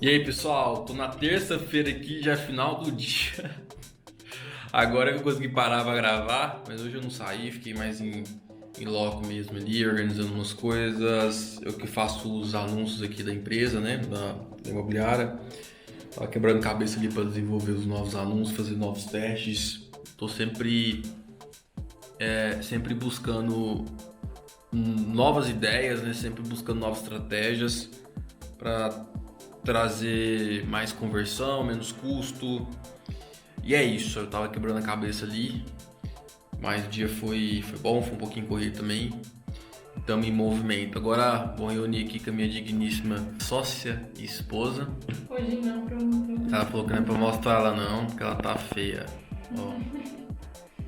E aí, pessoal, tô na terça-feira aqui, já é final do dia. Agora que eu consegui parar pra gravar, mas hoje eu não saí, fiquei mais em loco mesmo ali, organizando umas coisas. Eu que faço os anúncios aqui da empresa, né, da imobiliária. Tava quebrando cabeça ali pra desenvolver os novos anúncios, fazer novos testes. Tô sempre buscando novas ideias, né, sempre buscando novas estratégias para trazer mais conversão, menos custo. E é isso, eu tava quebrando a cabeça ali, mas o dia foi bom, foi um pouquinho corrido também. Estamos em movimento. Agora vou reunir aqui com a minha digníssima sócia e esposa. Hoje não, provavelmente. Ela falou que não é pra mostrar ela não, porque ela tá feia. Ó.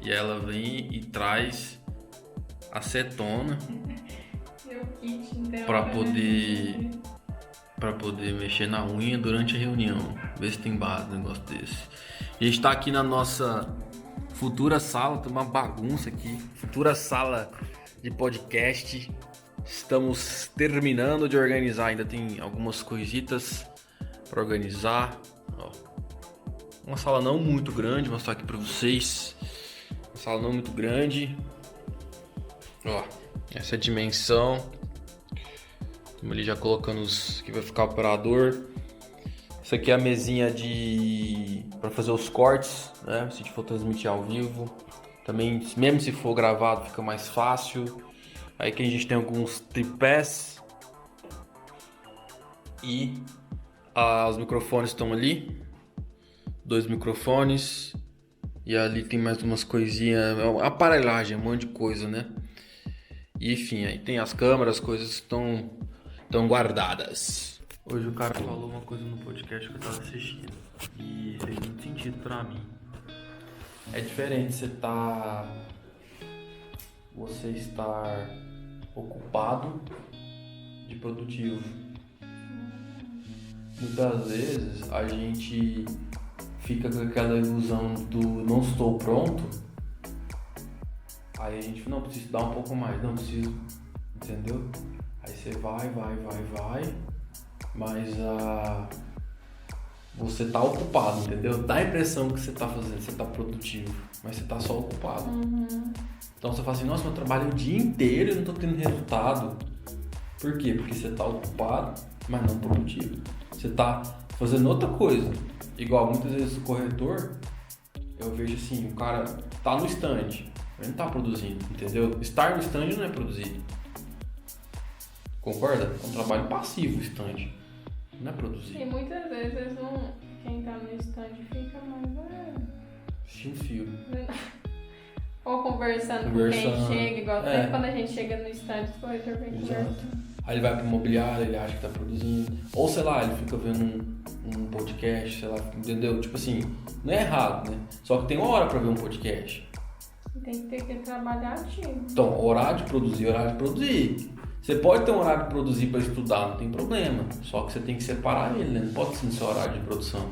E ela vem e traz acetona Meu kit, então. pra poder mexer na unha durante a reunião. Ver se tem base um negócio desse. E a gente tá aqui na nossa futura sala, tem uma bagunça aqui. Futura sala de podcast. Estamos terminando de organizar, ainda tem algumas coisitas pra organizar. Ó. Uma sala não muito grande, vou mostrar aqui pra vocês. Uma sala não muito grande. Ó, essa é a dimensão. Estamos ali já colocando os que vai ficar o operador. Isso aqui é a mesinha para fazer os cortes, né? Se a gente for transmitir ao vivo. Também, mesmo se for gravado, fica mais fácil. Aí que a gente tem alguns tripés. E os microfones estão ali. 2 microfones. E ali tem mais umas coisinhas. Aparelhagem, um monte de coisa, né? E enfim, aí tem as câmeras, as coisas estão guardadas. Hoje o cara falou uma coisa no podcast que eu tava assistindo e fez muito sentido pra mim. É diferente você estar ocupado de produtivo. Muitas vezes a gente fica com aquela ilusão do não estou pronto. Aí a gente não precisa estudar um pouco mais, não preciso, entendeu? Aí você vai, mas você tá ocupado, entendeu? Dá a impressão que você tá fazendo, você tá produtivo, mas você tá só ocupado. Então você fala assim, nossa, eu trabalho o dia inteiro e não tô tendo resultado. Por quê? Porque você tá ocupado, mas não produtivo. Você tá fazendo outra coisa. Igual muitas vezes o corretor, eu vejo assim, o cara tá no stand, ele não tá produzindo, entendeu? Estar no stand não é produzir. Concorda? É um trabalho passivo o stand. Não é produzir. E muitas vezes quem tá no stand fica mais. Assistindo filme. Ou conversando com quem chega, igual sempre quando a gente chega no stand, o corretor vem conversando. Aí ele vai pro imobiliário, ele acha que tá produzindo. Ou sei lá, ele fica vendo um podcast, sei lá, entendeu? Tipo assim, não é errado, né? Só que tem uma hora pra ver um podcast. Tem que ter que trabalhar ativo. Então, horário de produzir. Você pode ter um horário de produzir para estudar, não tem problema. Só que você tem que separar ele, né? Não pode ser no seu horário de produção.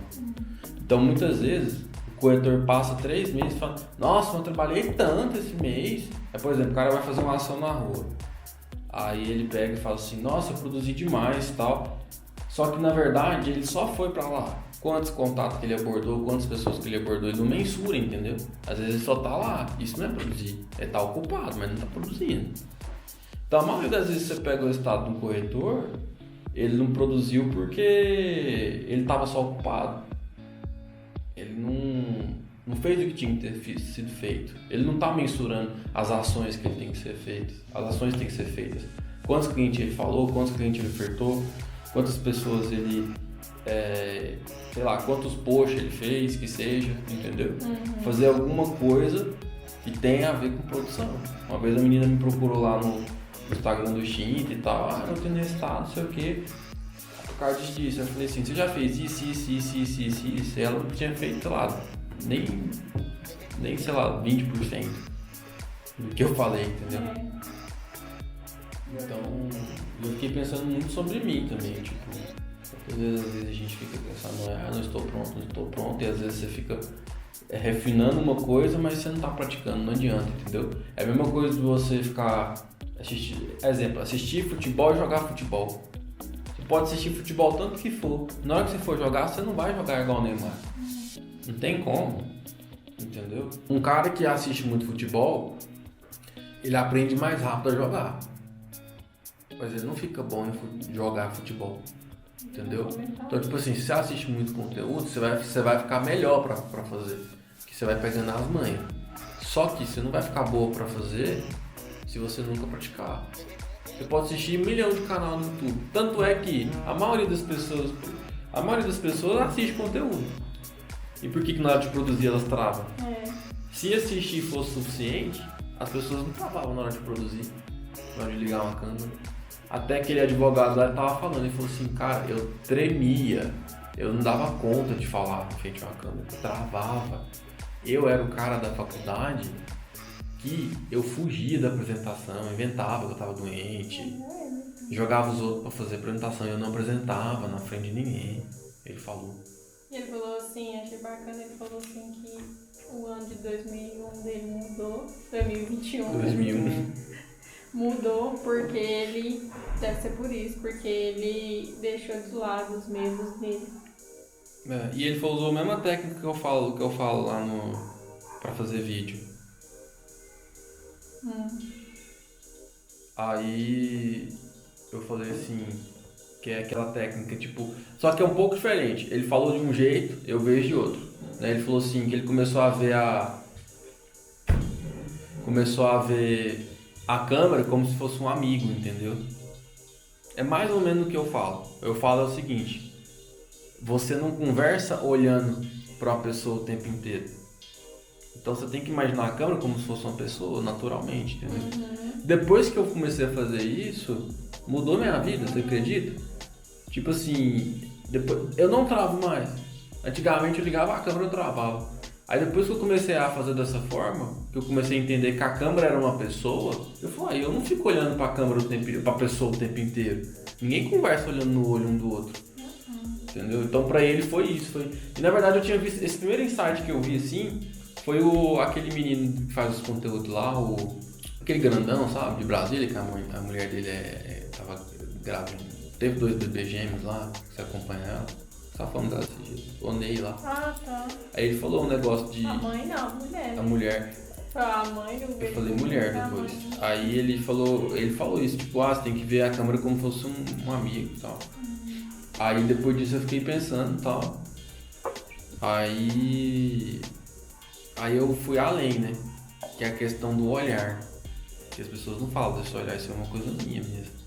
Então, muitas vezes, o corretor passa 3 meses e fala, nossa, eu trabalhei tanto esse mês. Aí, por exemplo, o cara vai fazer uma ação na rua. Aí ele pega e fala assim, nossa, eu produzi demais e tal. Só que, na verdade, ele só foi para lá. Quantos contatos que ele abordou, quantas pessoas que ele abordou, ele não mensura, entendeu? Às vezes ele só tá lá. Isso não é produzir. É estar ocupado, mas não tá produzindo. Então, a maioria das vezes você pega o estado de um corretor, ele não produziu porque ele estava só ocupado. Ele não fez o que tinha que ter sido feito. Ele não está mensurando as ações que ele tem que ser feitas. As ações têm que ser feitas. Quantos clientes ele falou, quantos clientes ele ofertou, quantas pessoas ele... sei lá, quantos posts ele fez, que seja, entendeu? Fazer alguma coisa que tenha a ver com produção. Uma vez a menina me procurou lá no Instagram do Xinta e tal, não tenho resultado, não sei o que, por causa disso. Eu falei assim, você já fez isso? E ela não tinha feito, sei lá, nem sei lá, 20% do que eu falei, entendeu? Então, eu fiquei pensando muito sobre mim também, tipo, às vezes a gente fica pensando, não estou pronto, e às vezes você fica refinando uma coisa, mas você não está praticando, não adianta, entendeu? É a mesma coisa de você ficar assistir futebol e jogar futebol. Você pode assistir futebol tanto que for. Na hora que você for jogar, você não vai jogar igual o Neymar. Não tem como. Entendeu? Um cara que assiste muito futebol, ele aprende mais rápido a jogar. Mas ele não fica bom em jogar futebol. Entendeu? Então, tipo assim, se você assiste muito conteúdo, você vai ficar melhor pra fazer. Que você vai pegando as manhas. Só que você não vai ficar boa pra fazer se você nunca praticar. Você pode assistir 1 milhão de canal no YouTube. Tanto é que a maioria das pessoas assiste conteúdo. E por que na hora de produzir elas travam? Se assistir fosse suficiente, as pessoas não travavam na hora de produzir, na hora de ligar uma câmera. Até aquele advogado lá tava falando, ele falou assim, cara, eu tremia, eu não dava conta de falar em frente a uma câmera, eu travava. Eu era o cara da faculdade que eu fugia da apresentação, inventava que eu tava doente, jogava os outros pra fazer apresentação e eu não apresentava na frente de ninguém. Ele falou. E ele falou assim, achei bacana, ele falou assim que o ano de 2001 dele mudou, 2021 mudou porque ele, deve ser por isso, porque ele deixou de lado os medos dele. E ele usou a mesma técnica que eu falo lá pra fazer vídeo. Aí eu falei assim, que é aquela técnica, tipo... Só que é um pouco diferente. Ele falou de um jeito, eu vejo de outro. Né? Ele falou assim, que ele começou a ver a câmera como se fosse um amigo, entendeu? É mais ou menos o que eu falo. Eu falo o seguinte, você não conversa olhando para uma pessoa o tempo inteiro. Então você tem que imaginar a câmera como se fosse uma pessoa, naturalmente, entendeu? Depois que eu comecei a fazer isso, mudou minha vida, você acredita? Tipo assim, depois, eu não travo mais. Antigamente eu ligava a câmera e eu travava. Aí depois que eu comecei a fazer dessa forma, que eu comecei a entender que a câmera era uma pessoa, eu falei, eu não fico olhando pra câmera pra pessoa o tempo inteiro. Ninguém conversa olhando no olho um do outro. Entendeu? Então pra ele foi isso. E na verdade eu tinha visto, esse primeiro insight que eu vi assim, foi aquele menino que faz os conteúdos lá, aquele grandão, sabe, de Brasília, que a mulher dele tava grávida. Teve 2 bebês gêmeos lá, que você acompanha ela. Você tava falando dela esses dias. O Ney lá. Ah, tá. Aí ele falou um negócio de... A mãe não, a mulher. A mulher. A mãe do bebê. Eu falei mulher depois. Aí ele falou isso, tipo, você tem que ver a câmera como se fosse um amigo e tal. Aí depois disso eu fiquei pensando e tal. Aí eu fui além, né? Que é a questão do olhar. Que as pessoas não falam desse olhar, isso é uma coisa minha mesmo.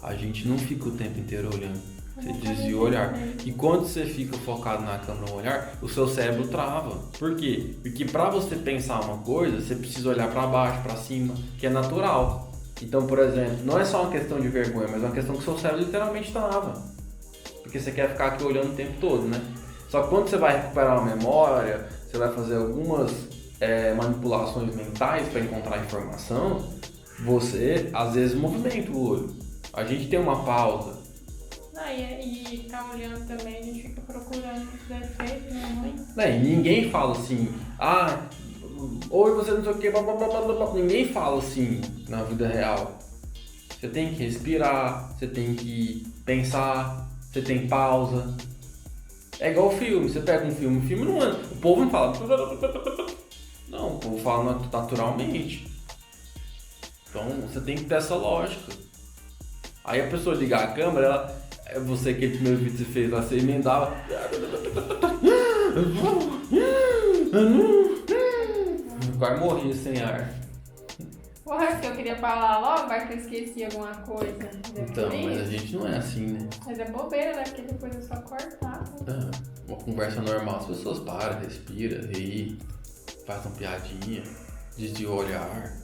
A gente não fica o tempo inteiro olhando. Você desvia o olhar. E quando você fica focado na câmera no olhar, o seu cérebro trava. Por quê? Porque pra você pensar uma coisa, você precisa olhar pra baixo, pra cima, que é natural. Então, por exemplo, não é só uma questão de vergonha, mas é uma questão que o seu cérebro literalmente trava. Porque você quer ficar aqui olhando o tempo todo, né? Só que quando você vai recuperar uma memória, você vai fazer algumas manipulações mentais para encontrar informação, você às vezes movimenta o olho. A gente tem uma pausa. E ficar olhando também, a gente fica procurando os defeitos, né? E ninguém fala assim, oi, você não sei o que, blá, blá, blá, blá, blá. Ninguém fala assim na vida real. Você tem que respirar, você tem que pensar, você tem pausa. É igual filme, você pega um filme não é. O povo não fala. Não, o povo fala naturalmente. Então você tem que ter essa lógica. Aí a pessoa ligar a câmera, você, aquele primeiro vídeo que você fez lá, você emendava. Quase morria sem ar. Porra, que eu queria falar logo, vai que eu esqueci alguma coisa. Então, mas a gente não é assim, né? Mas é bobeira, né? Porque depois é só cortar. Uma conversa normal, as pessoas param, respiram, ri, faz uma piadinha, desvia o olhar.